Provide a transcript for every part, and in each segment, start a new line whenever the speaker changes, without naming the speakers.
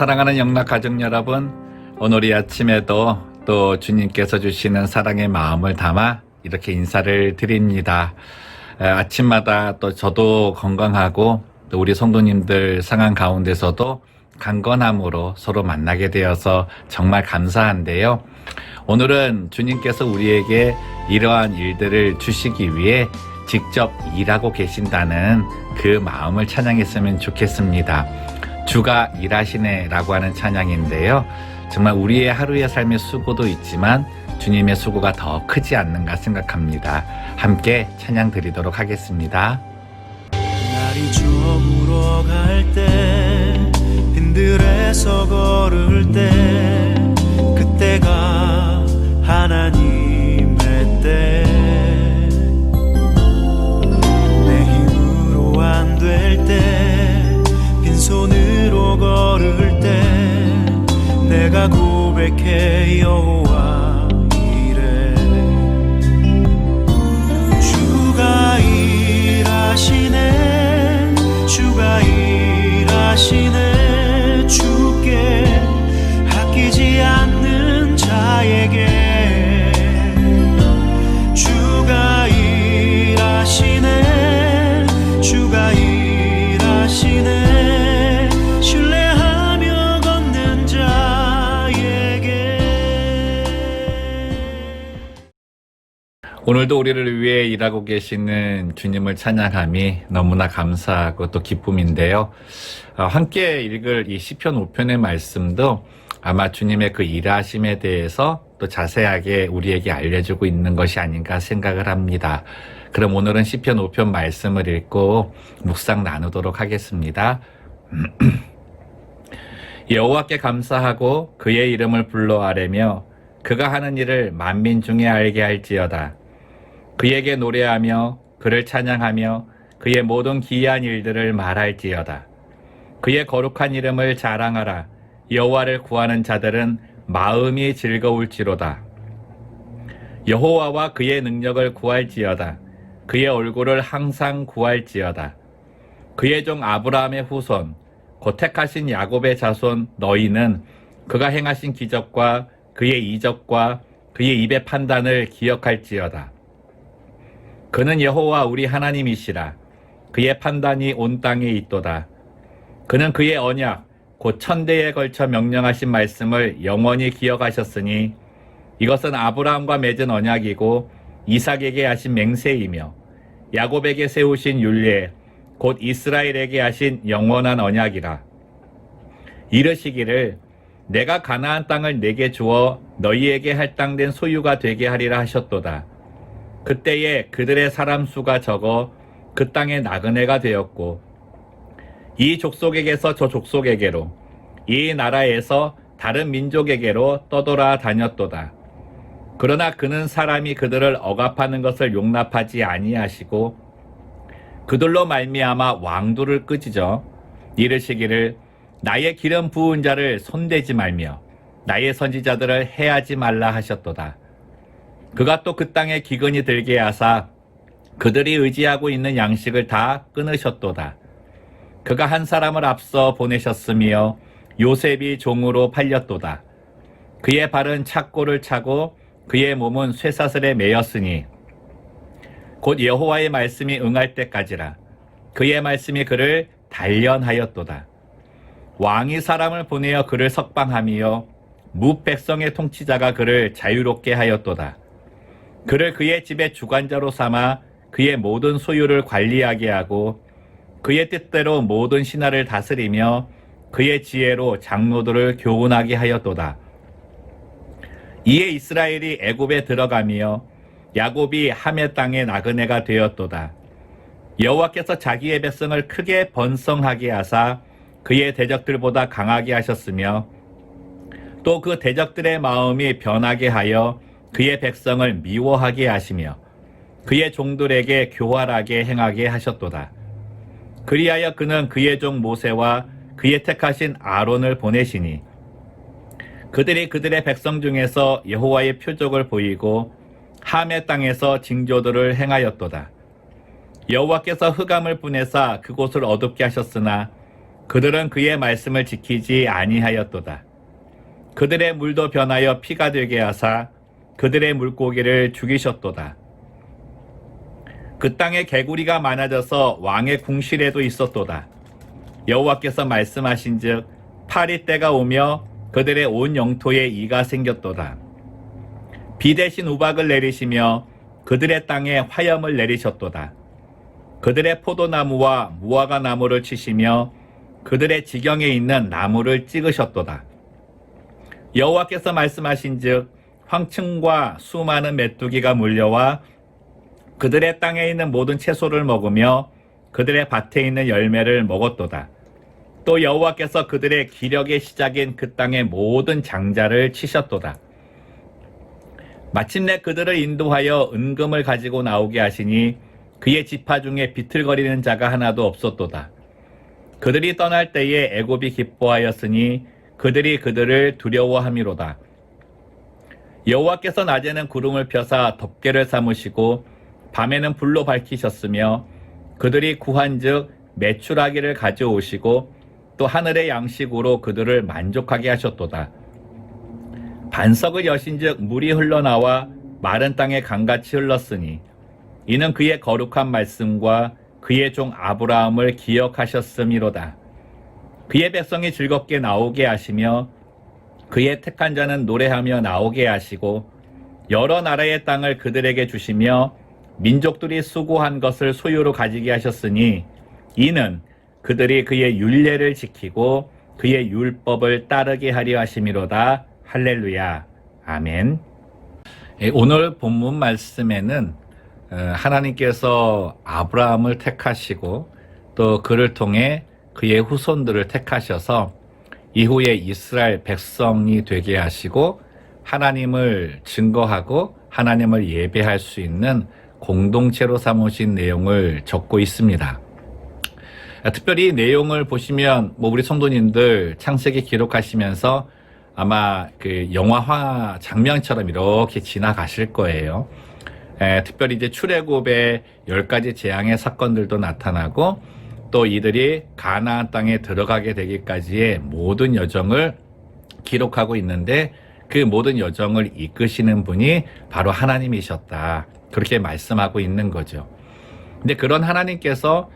사랑하는 영락 가족 여러분, 오늘 이 아침에도 또 주님께서 주시는 사랑의 마음을 담아 이렇게 인사를 드립니다. 아침마다 또 저도 건강하고 또 우리 성도님들 상황 가운데서도 강건함으로 서로 만나게 되어서 정말 감사한데요. 오늘은 주님께서 우리에게 이러한 일들을 주시기 위해 직접 일하고 계신다는 그 마음을 찬양했으면 좋겠습니다. 주가 일하시네 라고 하는 찬양인데요. 정말 우리의 하루의 삶의 수고도 있지만 주님의 수고가 더 크지 않는가 생각합니다. 함께 찬양 드리도록 하겠습니다.
날이 저물어 갈 때 빈들에서 걸을 때 그때가 하나님의 때 내 힘으로 안 될 때 빈손으로 걸을 때 내가 고백해 여호와 이래 주가 일하시네 주가 일하시네 주께 아끼지 않는 자에게 주가 일하시네 주가 일하시네 신뢰하며 걷는 자에게.
오늘도 우리를 위해 일하고 계시는 주님을 찬양함이 너무나 감사하고 또 기쁨인데요. 함께 읽을 이 시편 5편의 말씀도 아마 주님의 그 일하심에 대해서 또 자세하게 우리에게 알려주고 있는 것이 아닌가 생각을 합니다. 그럼 오늘은 시편 5편 말씀을 읽고 묵상 나누도록 하겠습니다. 여호와께 감사하고 그의 이름을 불러 아뢰며 그가 하는 일을 만민 중에 알게 할지어다. 그에게 노래하며 그를 찬양하며 그의 모든 기이한 일들을 말할지어다. 그의 거룩한 이름을 자랑하라. 여호와를 구하는 자들은 마음이 즐거울지로다. 여호와와 그의 능력을 구할지어다. 그의 얼굴을 항상 구할지어다. 그의 종 아브라함의 후손 곧 택하신 야곱의 자손 너희는 그가 행하신 기적과 그의 이적과 그의 입의 판단을 기억할지어다. 그는 여호와 우리 하나님이시라. 그의 판단이 온 땅에 있도다. 그는 그의 언약 곧 천대에 걸쳐 명령하신 말씀을 영원히 기억하셨으니 이것은 아브라함과 맺은 언약이고 이삭에게 하신 맹세이며 야곱에게 세우신 율례 곧 이스라엘에게 하신 영원한 언약이라. 이르시기를 내가 가나안 땅을 내게 주어 너희에게 할당된 소유가 되게 하리라 하셨도다. 그때에 그들의 사람 수가 적어 그 땅에 나그네가 되었고 이 족속에게서 저 족속에게로 이 나라에서 다른 민족에게로 떠돌아 다녔도다. 그러나 그는 사람이 그들을 억압하는 것을 용납하지 아니하시고 그들로 말미암아 왕도를 끄지죠. 이르시기를 나의 기름 부은 자를 손대지 말며 나의 선지자들을 해하지 말라 하셨도다. 그가 또 그 땅에 기근이 들게 하사 그들이 의지하고 있는 양식을 다 끊으셨도다. 그가 한 사람을 앞서 보내셨으며 요셉이 종으로 팔렸도다. 그의 발은 착고를 차고 그의 몸은 쇠사슬에 매였으니 곧 여호와의 말씀이 응할 때까지라. 그의 말씀이 그를 단련하였도다. 왕이 사람을 보내어 그를 석방하며 무 백성의 통치자가 그를 자유롭게 하였도다. 그를 그의 집의 주관자로 삼아 그의 모든 소유를 관리하게 하고 그의 뜻대로 모든 신하를 다스리며 그의 지혜로 장로들을 교훈하게 하였도다. 이에 이스라엘이 애굽에 들어가며 야곱이 함의 땅의 나그네가 되었도다. 여호와께서 자기의 백성을 크게 번성하게 하사 그의 대적들보다 강하게 하셨으며 또 그 대적들의 마음이 변하게 하여 그의 백성을 미워하게 하시며 그의 종들에게 교활하게 행하게 하셨도다. 그리하여 그는 그의 종 모세와 그의 택하신 아론을 보내시니 그들이 그들의 백성 중에서 여호와의 표적을 보이고 함의 땅에서 징조들을 행하였도다. 여호와께서 흑암을 보내사 그곳을 어둡게 하셨으나 그들은 그의 말씀을 지키지 아니하였도다. 그들의 물도 변하여 피가 되게 하사 그들의 물고기를 죽이셨도다. 그 땅에 개구리가 많아져서 왕의 궁실에도 있었도다. 여호와께서 말씀하신즉 파리 때가 오며 그들의 온 영토에 이가 생겼도다. 비 대신 우박을 내리시며 그들의 땅에 화염을 내리셨도다. 그들의 포도나무와 무화과 나무를 치시며 그들의 지경에 있는 나무를 찍으셨도다. 여호와께서 말씀하신즉 황충과 수많은 메뚜기가 몰려와 그들의 땅에 있는 모든 채소를 먹으며 그들의 밭에 있는 열매를 먹었도다. 또 여호와께서 그들의 기력의 시작인 그 땅의 모든 장자를 치셨도다. 마침내 그들을 인도하여 은금을 가지고 나오게 하시니 그의 지파 중에 비틀거리는 자가 하나도 없었도다. 그들이 떠날 때에 애굽이 기뻐하였으니 그들이 그들을 두려워함이로다. 여호와께서 낮에는 구름을 펴사 덮개를 삼으시고 밤에는 불로 밝히셨으며 그들이 구한즉 메추라기를 가져오시고 또 하늘의 양식으로 그들을 만족하게 하셨도다. 반석을 여신즉 물이 흘러나와 마른 땅에 강같이 흘렀으니 이는 그의 거룩한 말씀과 그의 종 아브라함을 기억하셨음이로다. 그의 백성이 즐겁게 나오게 하시며 그의 택한 자는 노래하며 나오게 하시고 여러 나라의 땅을 그들에게 주시며 민족들이 수고한 것을 소유로 가지게 하셨으니 이는 그들이 그의 율례를 지키고 그의 율법을 따르게 하려 하심이로다. 할렐루야. 아멘. 오늘 본문 말씀에는 하나님께서 아브라함을 택하시고 또 그를 통해 그의 후손들을 택하셔서 이후에 이스라엘 백성이 되게 하시고 하나님을 증거하고 하나님을 예배할 수 있는 공동체로 삼으신 내용을 적고 있습니다. 특별히 이 내용을 보시면 우리 성도님들 창세기 기록하시면서 아마 그 영화화 장면처럼 이렇게 지나가실 거예요. 특별히 이제 출애굽의 10가지 재앙의 사건들도 나타나고 또 이들이 가나안 땅에 들어가게 되기까지의 모든 여정을 기록하고 있는데 그 모든 여정을 이끄시는 분이 바로 하나님이셨다. 그렇게 말씀하고 있는 거죠. 근데 그런 하나님께서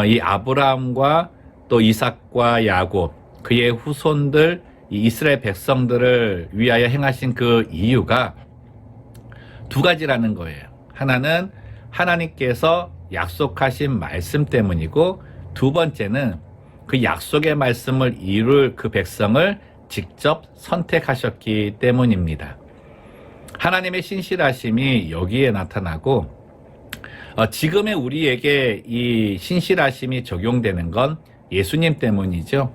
이 아브라함과 또 이삭과 야곱 그의 후손들 이 이스라엘 백성들을 위하여 행하신 그 이유가 두 가지라는 거예요. 하나는 하나님께서 약속하신 말씀 때문이고 두 번째는 그 약속의 말씀을 이룰 그 백성을 직접 선택하셨기 때문입니다. 하나님의 신실하심이 여기에 나타나고 지금의 우리에게 이 신실하심이 적용되는 건 예수님 때문이죠.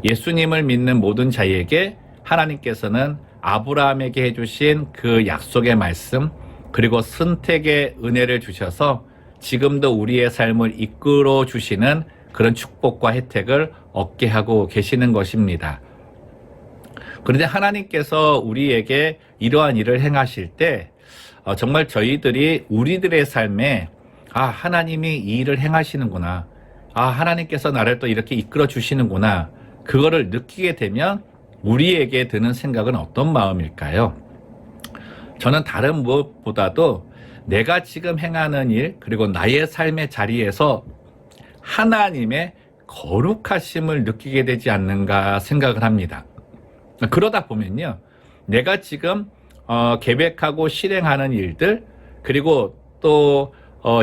예수님을 믿는 모든 자에게 하나님께서는 아브라함에게 해주신 그 약속의 말씀 그리고 선택의 은혜를 주셔서 지금도 우리의 삶을 이끌어 주시는 그런 축복과 혜택을 얻게 하고 계시는 것입니다. 그런데 하나님께서 우리에게 이러한 일을 행하실 때 정말 저희들이 우리들의 삶에 하나님이 이 일을 행하시는구나. 하나님께서 나를 또 이렇게 이끌어 주시는구나. 그거를 느끼게 되면 우리에게 드는 생각은 어떤 마음일까요? 저는 다른 무엇보다도 내가 지금 행하는 일 그리고 나의 삶의 자리에서 하나님의 거룩하심을 느끼게 되지 않는가 생각을 합니다. 그러다 보면요. 내가 지금 계획하고 실행하는 일들 그리고 또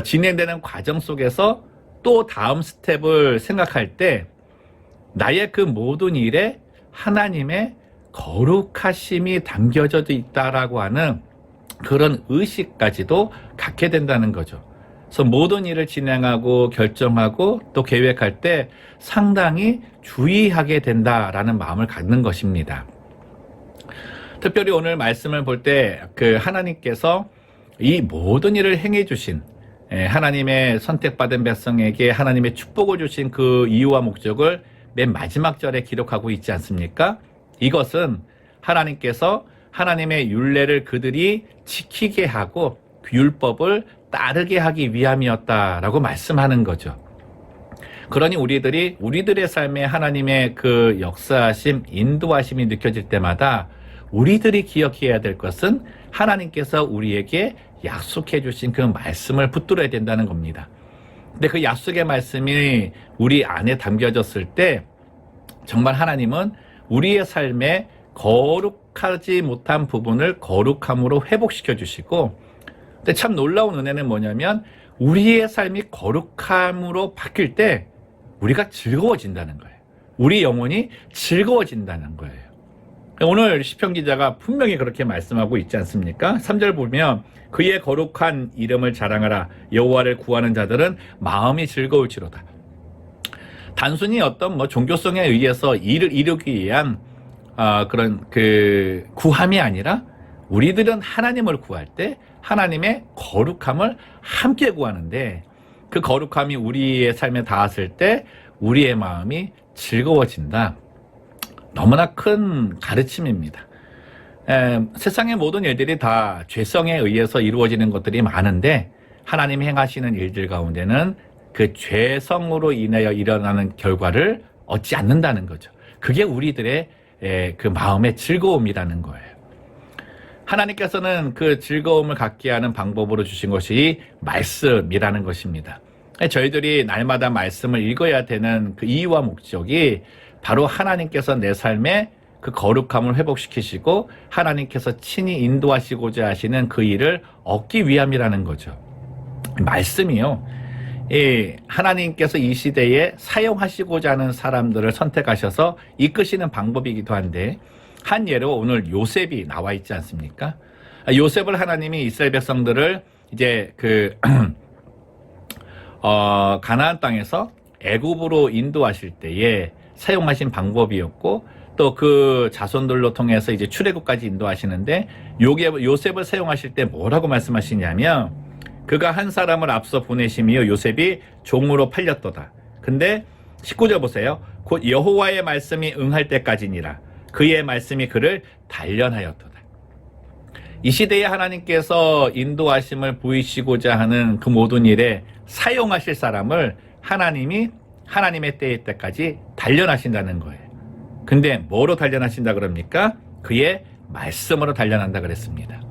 진행되는 과정 속에서 또 다음 스텝을 생각할 때 나의 그 모든 일에 하나님의 거룩하심이 담겨져 있다라고 하는 그런 의식까지도 갖게 된다는 거죠. 그래서 모든 일을 진행하고 결정하고 또 계획할 때 상당히 주의하게 된다라는 마음을 갖는 것입니다. 특별히 오늘 말씀을 볼 때 그 하나님께서 이 모든 일을 행해 주신 하나님의 선택받은 백성에게 하나님의 축복을 주신 그 이유와 목적을 맨 마지막 절에 기록하고 있지 않습니까? 이것은 하나님께서 하나님의 율례를 그들이 지키게 하고 그 율법을 따르게 하기 위함이었다라고 말씀하는 거죠. 그러니 우리들의 삶에 하나님의 그 역사하심, 인도하심이 느껴질 때마다 우리들이 기억해야 될 것은 하나님께서 우리에게 약속해 주신 그 말씀을 붙들어야 된다는 겁니다. 근데 그 약속의 말씀이 우리 안에 담겨졌을 때 정말 하나님은 우리의 삶에 거룩하지 못한 부분을 거룩함으로 회복시켜 주시고, 근데 참 놀라운 은혜는 뭐냐면 우리의 삶이 거룩함으로 바뀔 때 우리가 즐거워진다는 거예요. 우리 영혼이 즐거워진다는 거예요. 오늘 시편 기자가 분명히 그렇게 말씀하고 있지 않습니까? 3절 보면 그의 거룩한 이름을 자랑하라. 여호와를 구하는 자들은 마음이 즐거울지로다. 단순히 어떤 종교성에 의해서 이를 이루기 위한 그런 그 구함이 아니라 우리들은 하나님을 구할 때 하나님의 거룩함을 함께 구하는데, 그 거룩함이 우리의 삶에 닿았을 때 우리의 마음이 즐거워진다. 너무나 큰 가르침입니다. 세상의 모든 일들이 다 죄성에 의해서 이루어지는 것들이 많은데 하나님이 행하시는 일들 가운데는 그 죄성으로 인하여 일어나는 결과를 얻지 않는다는 거죠. 그게 우리들의 그 마음의 즐거움이라는 거예요. 하나님께서는 그 즐거움을 갖게 하는 방법으로 주신 것이 말씀이라는 것입니다. 저희들이 날마다 말씀을 읽어야 되는 그 이유와 목적이 바로 하나님께서 내 삶에 그 거룩함을 회복시키시고 하나님께서 친히 인도하시고자 하시는 그 일을 얻기 위함이라는 거죠. 말씀이요, 하나님께서 이 시대에 사용하시고자 하는 사람들을 선택하셔서 이끄시는 방법이기도 한데, 한 예로 오늘 요셉이 나와 있지 않습니까? 요셉을 하나님이 이스라엘 백성들을 이제 가나안 땅에서 애굽으로 인도하실 때에 사용하신 방법이었고, 또 그 자손들로 통해서 이제 출애굽까지 인도하시는데, 요셉을 사용하실 때 뭐라고 말씀하시냐면, 그가 한 사람을 앞서 보내심이요 요셉이 종으로 팔렸도다. 근데 19절 보세요. 곧 여호와의 말씀이 응할 때까지니라. 그의 말씀이 그를 단련하였도다. 이 시대에 하나님께서 인도하심을 보이시고자 하는 그 모든 일에 사용하실 사람을 하나님이 하나님의 때일 때까지 단련하신다는 거예요. 근데 뭐로 단련하신다 그럽니까? 그의 말씀으로 단련한다 그랬습니다.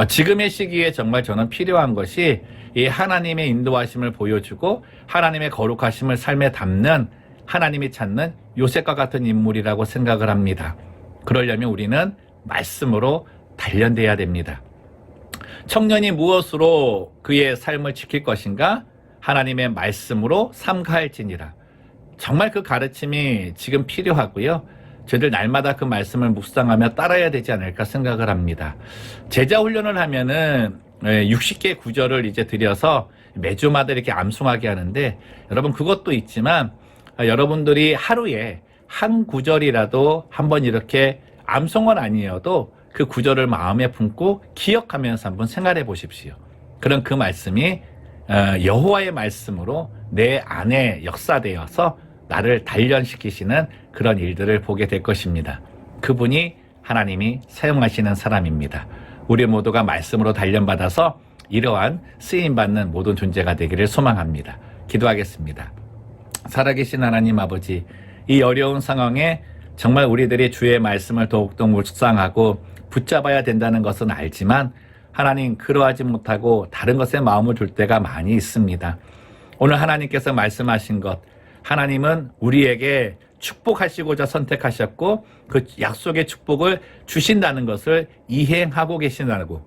지금의 시기에 정말 저는 필요한 것이 이 하나님의 인도하심을 보여주고 하나님의 거룩하심을 삶에 담는 하나님이 찾는 요셉과 같은 인물이라고 생각을 합니다. 그러려면 우리는 말씀으로 단련돼야 됩니다. 청년이 무엇으로 그의 삶을 지킬 것인가? 하나님의 말씀으로 삼가할지니라. 정말 그 가르침이 지금 필요하고요. 저희들 날마다 그 말씀을 묵상하며 따라야 되지 않을까 생각을 합니다. 제자 훈련을 하면은 60개 구절을 이제 들여서 매주마다 이렇게 암송하게 하는데, 여러분 그것도 있지만 여러분들이 하루에 한 구절이라도 한번 이렇게 암송은 아니어도 그 구절을 마음에 품고 기억하면서 한번 생활해 보십시오. 그럼 그 말씀이 여호와의 말씀으로 내 안에 역사되어서 나를 단련시키시는 그런 일들을 보게 될 것입니다. 그분이 하나님이 사용하시는 사람입니다. 우리 모두가 말씀으로 단련받아서 이러한 쓰임받는 모든 존재가 되기를 소망합니다. 기도하겠습니다. 살아계신 하나님 아버지, 이 어려운 상황에 정말 우리들이 주의 말씀을 더욱더 묵상하고 붙잡아야 된다는 것은 알지만 하나님, 그러하지 못하고 다른 것에 마음을 둘 때가 많이 있습니다. 오늘 하나님께서 말씀하신 것, 하나님은 우리에게 축복하시고자 선택하셨고 그 약속의 축복을 주신다는 것을 이행하고 계신다고.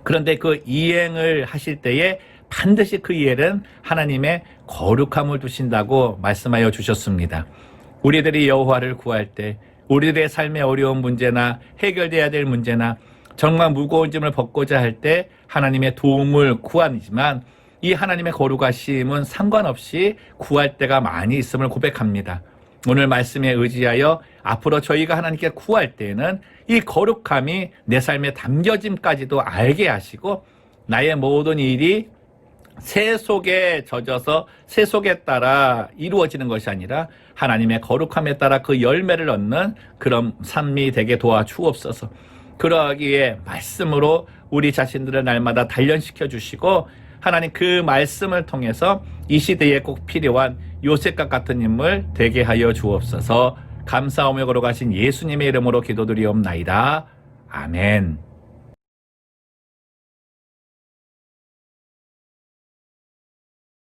그런데 그 이행을 하실 때에 반드시 그 일은 하나님의 거룩함을 두신다고 말씀하여 주셨습니다. 우리들이 여호와를 구할 때 우리들의 삶의 어려운 문제나 해결돼야 될 문제나 정말 무거운 짐을 벗고자 할 때 하나님의 도움을 구하지만 이 하나님의 거룩하심은 상관없이 구할 때가 많이 있음을 고백합니다. 오늘 말씀에 의지하여 앞으로 저희가 하나님께 구할 때에는 이 거룩함이 내 삶에 담겨짐까지도 알게 하시고 나의 모든 일이 새 속에 젖어서 새 속에 따라 이루어지는 것이 아니라 하나님의 거룩함에 따라 그 열매를 얻는 그런 삶이 되게 도와주옵소서. 그러하기에 말씀으로 우리 자신들을 날마다 단련시켜 주시고 하나님 그 말씀을 통해서 이 시대에 꼭 필요한 요셉과 같은 인물 되게 하여 주옵소서. 감사오며 걸어가신 예수님의 이름으로 기도드리옵나이다. 아멘.